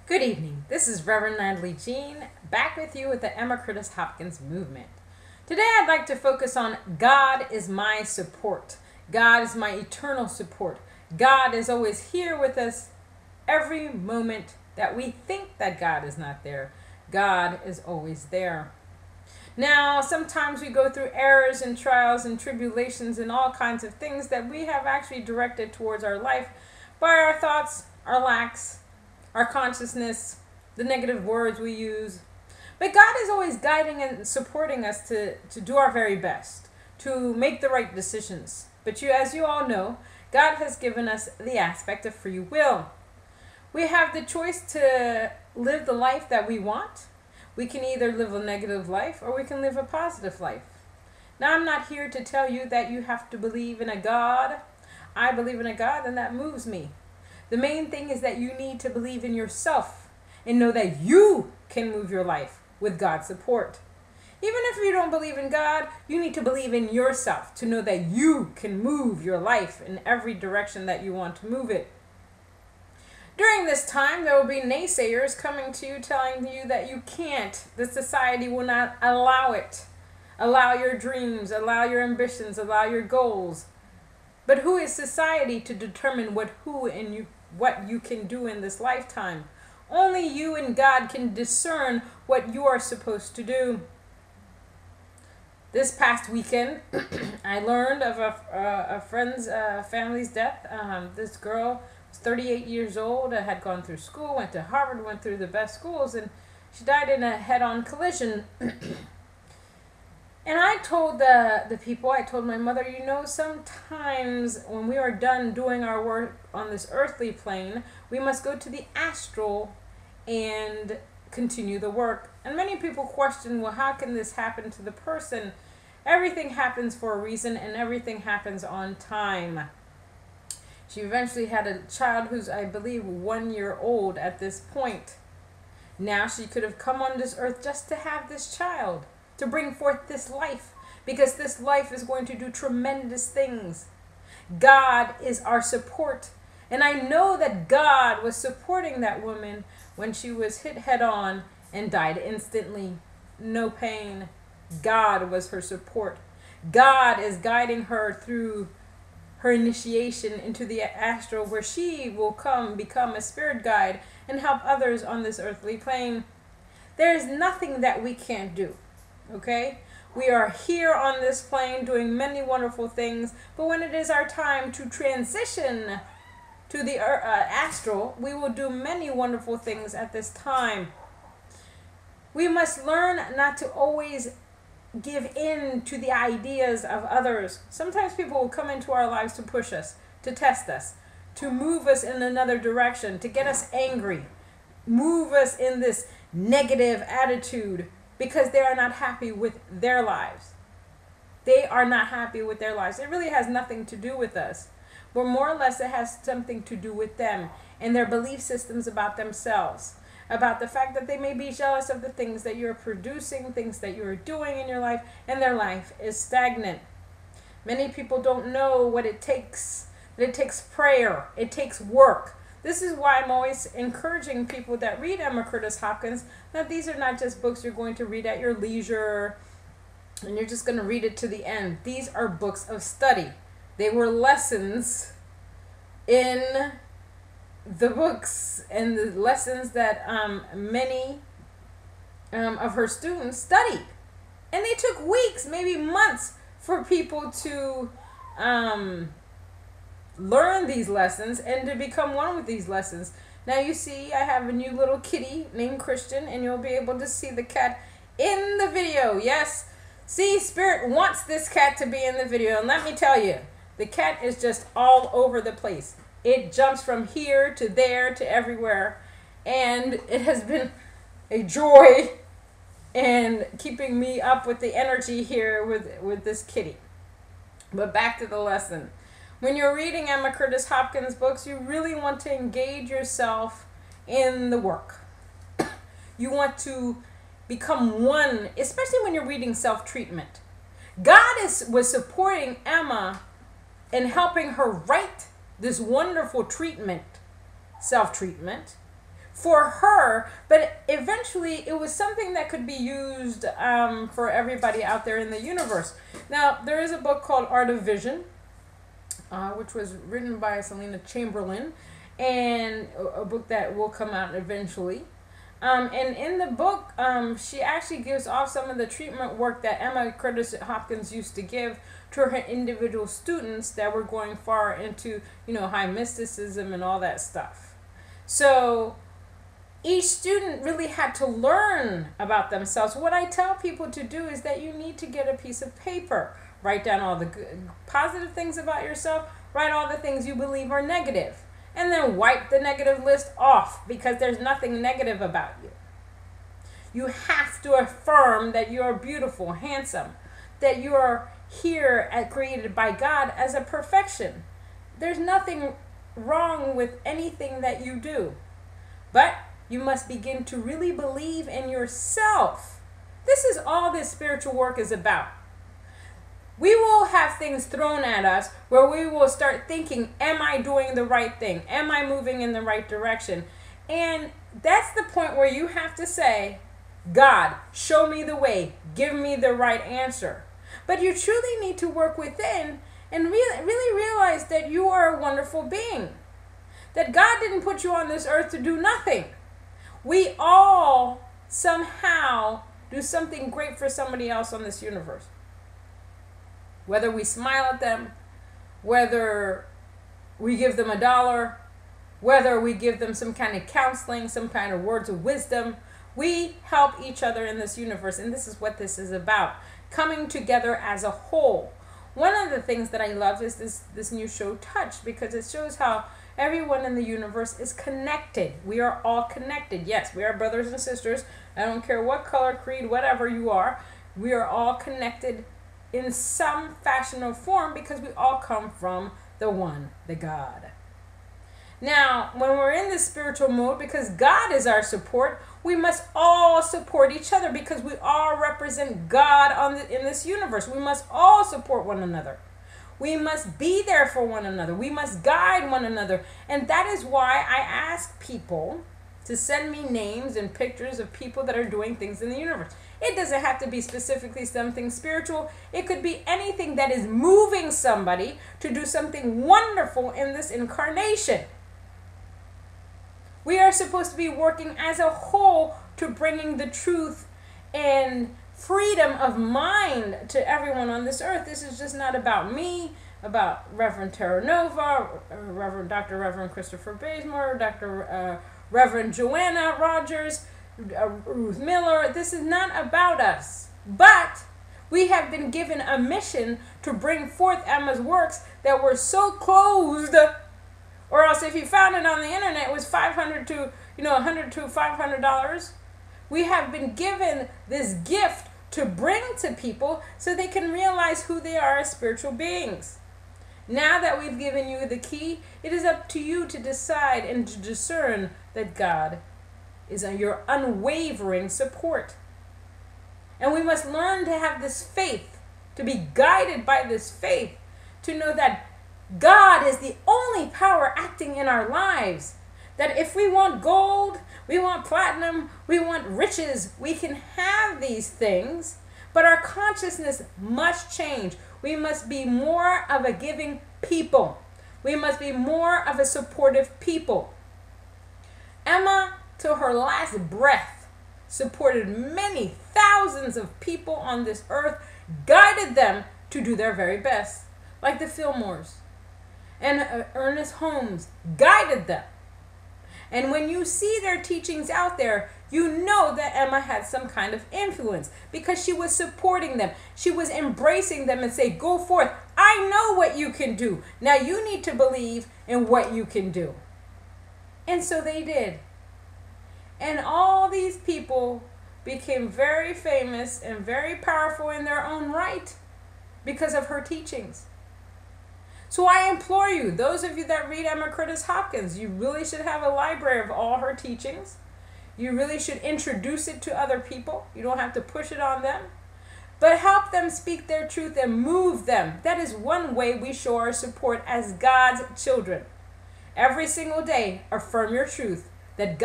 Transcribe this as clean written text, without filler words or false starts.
Good evening. This is Reverend Natalie Jean, back with you with the Emma Curtis Hopkins movement. Today I'd like to focus on God is my support. God is my eternal support. God is always here with us every moment that we think that God is not there. God is always there. Now, sometimes we go through errors and trials and tribulations and all kinds of things that we have actually directed towards our life by our thoughts, our lacks, our consciousness, the negative words we use. But God is always guiding and supporting us to do our very best, to make the right decisions. But as you all know, God has given us the aspect of free will. We have the choice to live the life that we want. We can either live a negative life or we can live a positive life. Now, I'm not here to tell you that you have to believe in a God. I believe in a God, and that moves me. The main thing is that you need to believe in yourself and know that you can move your life with God's support. Even if you don't believe in God, you need to believe in yourself to know that you can move your life in every direction that you want to move it. During this time, there will be naysayers coming to you telling you that you can't. The society will not allow it. Allow your dreams, allow your ambitions, allow your goals. But who is society to determine what you can do in this lifetime? Only you and God can discern what you are supposed to do. This past weekend, I learned of a friend's family's death. This girl was 38 years old, had gone through school, went to Harvard, went through the best schools, and she died in a head-on collision. And I told the people, I told my mother, sometimes when we are done doing our work on this earthly plane, we must go to the astral and continue the work. And many people question, well, how can this happen to the person? Everything happens for a reason, and everything happens on time. She eventually had a child who's, I believe, 1 year old at this point. Now she could have come on this earth just to have this child, to bring forth this life, because this life is going to do tremendous things. God is our support. And I know that God was supporting that woman when she was hit head on and died instantly. No pain. God was her support. God is guiding her through her initiation into the astral, where she will become a spirit guide and help others on this earthly plane. There is nothing that we can't do. Okay? We are here on this plane doing many wonderful things, but when it is our time to transition to the astral, we will do many wonderful things at this time. We must learn not to always give in to the ideas of others. Sometimes people will come into our lives to push us, to test us, to move us in another direction, to get us angry, move us in this negative attitude because they are not happy with their lives. They are not happy with their lives. It really has nothing to do with us. But more or less it has something to do with them and their belief systems about themselves, about the fact that they may be jealous of the things that you're producing, things that you're doing in your life, and their life is stagnant. Many people don't know what it takes. That it takes prayer. It takes work. This is why I'm always encouraging people that read Emma Curtis Hopkins that these are not just books you're going to read at your leisure and you're just going to read it to the end. These are books of study. They were lessons in the books and the lessons that many of her students studied. And they took weeks, maybe months, for people to learn these lessons and to become one with these lessons. Now you see I have a new little kitty named Christian, and you'll be able to see the cat in the video. Yes, see, Spirit wants this cat to be in the video, and let me tell you, the cat is just all over the place. It jumps from here to there to everywhere, and it has been a joy in keeping me up with the energy here with this kitty. But back to the lesson. When you're reading Emma Curtis Hopkins books, you really want to engage yourself in the work. You want to become one, especially when you're reading self-treatment. God was supporting Emma and helping her write this wonderful treatment, self-treatment, for her, but eventually it was something that could be used for everybody out there in the universe. Now, there is a book called Art of Vision, which was written by Selena Chamberlain, and a book that will come out eventually. And in the book, she actually gives off some of the treatment work that Emma Curtis Hopkins used to give to her individual students that were going far into, high mysticism and all that stuff. So each student really had to learn about themselves. What I tell people to do is that you need to get a piece of paper, write down all the good, positive things about yourself, write all the things you believe are negative, and then wipe the negative list off, because there's nothing negative about you. You have to affirm that you are beautiful, handsome, that you are here created by God as a perfection. There's nothing wrong with anything that you do, but you must begin to really believe in yourself. This is all this spiritual work is about. We will have things thrown at us where we will start thinking, am I doing the right thing? Am I moving in the right direction? And that's the point where you have to say, God, show me the way. Give me the right answer. But you truly need to work within and really realize that you are a wonderful being. That God didn't put you on this earth to do nothing. We all somehow do something great for somebody else on this universe. Whether we smile at them, whether we give them $1, whether we give them some kind of counseling, some kind of words of wisdom, we help each other in this universe. And this is what this is about, coming together as a whole. One of the things that I love is this new show, Touch, because it shows how everyone in the universe is connected. We are all connected. Yes, we are brothers and sisters. I don't care what color, creed, whatever you are. We are all connected in some fashion or form because we all come from the one, the God. Now, when we're in this spiritual mode, because God is our support, we must all support each other because we all represent God in this universe. We must all support one another. We must be there for one another. We must guide one another. And that is why I ask people to send me names and pictures of people that are doing things in the universe. It doesn't have to be specifically something spiritual. It could be anything that is moving somebody to do something wonderful in this incarnation. We are supposed to be working as a whole to bringing the truth and freedom of mind to everyone on this earth. This is just not about me, about Reverend Terra Nova, Reverend Christopher Bazemore, Reverend Joanna Rogers, Ruth Miller. This is not about us, but we have been given a mission to bring forth Emma's works that were so closed, or else if you found it on the internet, it was $100 to $500. We have been given this gift to bring to people so they can realize who they are as spiritual beings. Now that we've given you the key, it is up to you to decide and to discern that God is your unwavering support. And we must learn to have this faith, to be guided by this faith, to know that God is the only power acting in our lives. That if we want gold, we want platinum, we want riches, we can have these things, but our consciousness must change. We must be more of a giving people. We must be more of a supportive people. Emma, to her last breath, supported many thousands of people on this earth, guided them to do their very best, like the Fillmores and Ernest Holmes guided them. And when you see their teachings out there, you know that Emma had some kind of influence because she was supporting them. She was embracing them and say, go forth. I know what you can do. Now you need to believe in what you can do. And so they did. And all these people became very famous and very powerful in their own right because of her teachings. So I implore you, those of you that read Emma Curtis Hopkins, you really should have a library of all her teachings. You really should introduce it to other people. You don't have to push it on them. But help them speak their truth and move them. That is one way we show our support as God's children. Every single day, affirm your truth that God